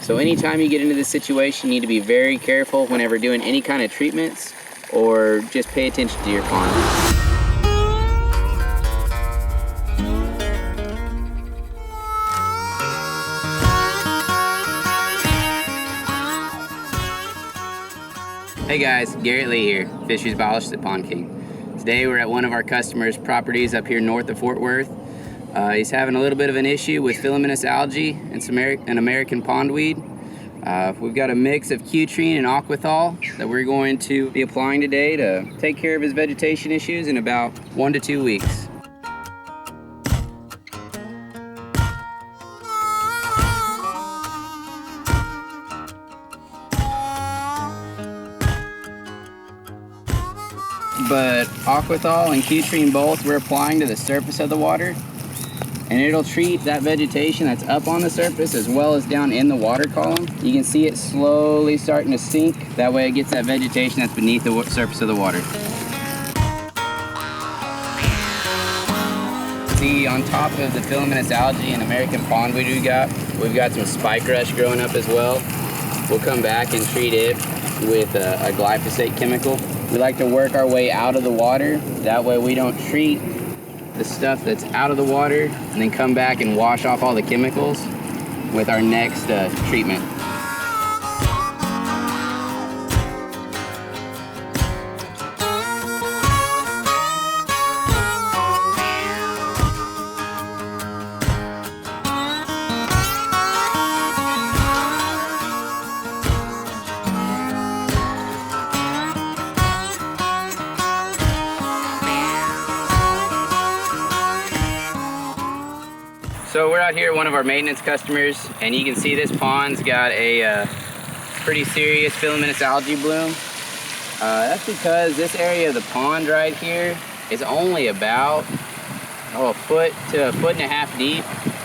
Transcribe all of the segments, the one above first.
So anytime you get into this situation, you need to be very careful whenever doing any kind of treatments, or just pay attention to your pond. Hey guys, Garrett Lee here, fisheries biologist at Pond King. Today we're at one of our customers' properties up here north of Fort Worth. He's having a little bit of an issue with filamentous algae and some an American pondweed. We've got a mix of cutrine and aquathol that we're going to be applying today to take care of his vegetation issues in about 1 to 2 weeks. But aquathol and cutrine both we're applying to the surface of the water, and it'll treat that vegetation that's up on the surface as well as down in the water column. You can see it slowly starting to sink. That way it gets that vegetation that's beneath the surface of the water. See, on top of the filamentous algae and American pondweed we've got some spike rush growing up as well. We'll come back and treat it with a glyphosate chemical. We like to work our way out of the water. That way we don't treat the stuff that's out of the water and then come back and wash off all the chemicals with our next treatment. So we're out here at one of our maintenance customers, and you can see this pond's got a pretty serious filamentous algae bloom. That's because this area of the pond right here is only about a foot to a foot and a half deep.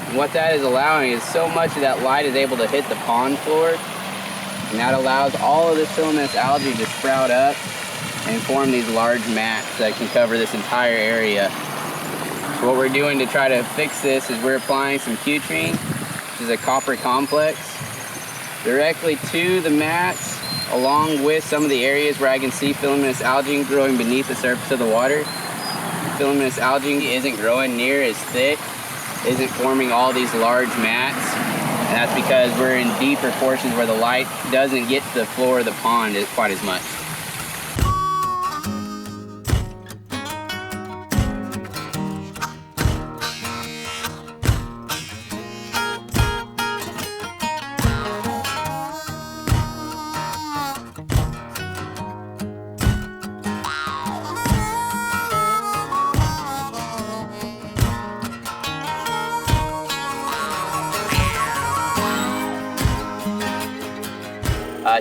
And what that is allowing is so much of that light is able to hit the pond floor, and that allows all of this filamentous algae to sprout up and form these large mats that can cover this entire area. So what we're doing to try to fix this is we're applying some cutrine, which is a copper complex, directly to the mats, along with some of the areas where I can see filamentous algae growing beneath the surface of the water. Filamentous algae isn't growing near as thick, isn't forming all these large mats, and that's because we're in deeper portions where the light doesn't get to the floor of the pond quite as much.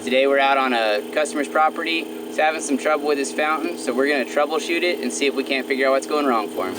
Today we're out on a customer's property. He's having some trouble with his fountain, so we're gonna troubleshoot it and see if we can't figure out what's going wrong for him.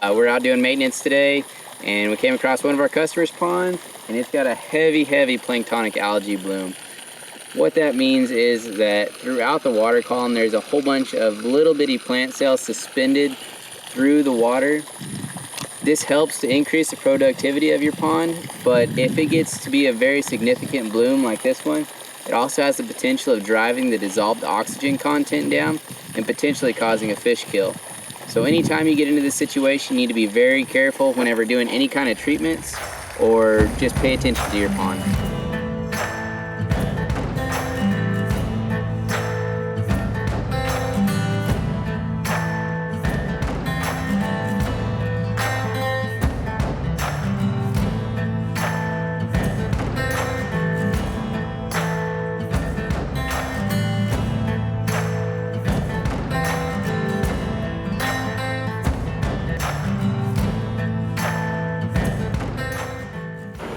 We're out doing maintenance today, and we came across one of our customers' ponds, and it's got a heavy planktonic algae bloom. What that means is that throughout the water column there's a whole bunch of little bitty plant cells suspended through the water. This helps to increase the productivity of your pond, but if it gets to be a very significant bloom like this one, it also has the potential of driving the dissolved oxygen content down and potentially causing a fish kill. So anytime you get into this situation, you need to be very careful whenever doing any kind of treatments, or just pay attention to your pond.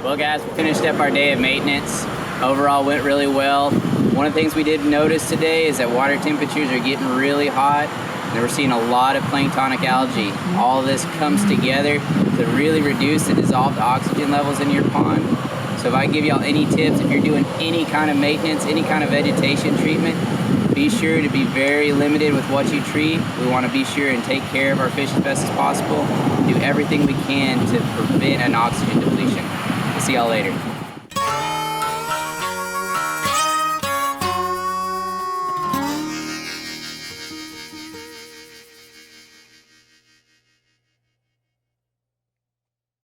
Well guys, we finished up our day of maintenance. Overall went really well. One of the things we did notice today is that water temperatures are getting really hot and we're seeing a lot of planktonic algae. All of this comes together to really reduce the dissolved oxygen levels in your pond. So if I give y'all any tips, if you're doing any kind of maintenance, any kind of vegetation treatment, be sure to be very limited with what you treat. We want to be sure and take care of our fish as best as possible. Do everything we can to prevent an oxygen depletion. See y'all later.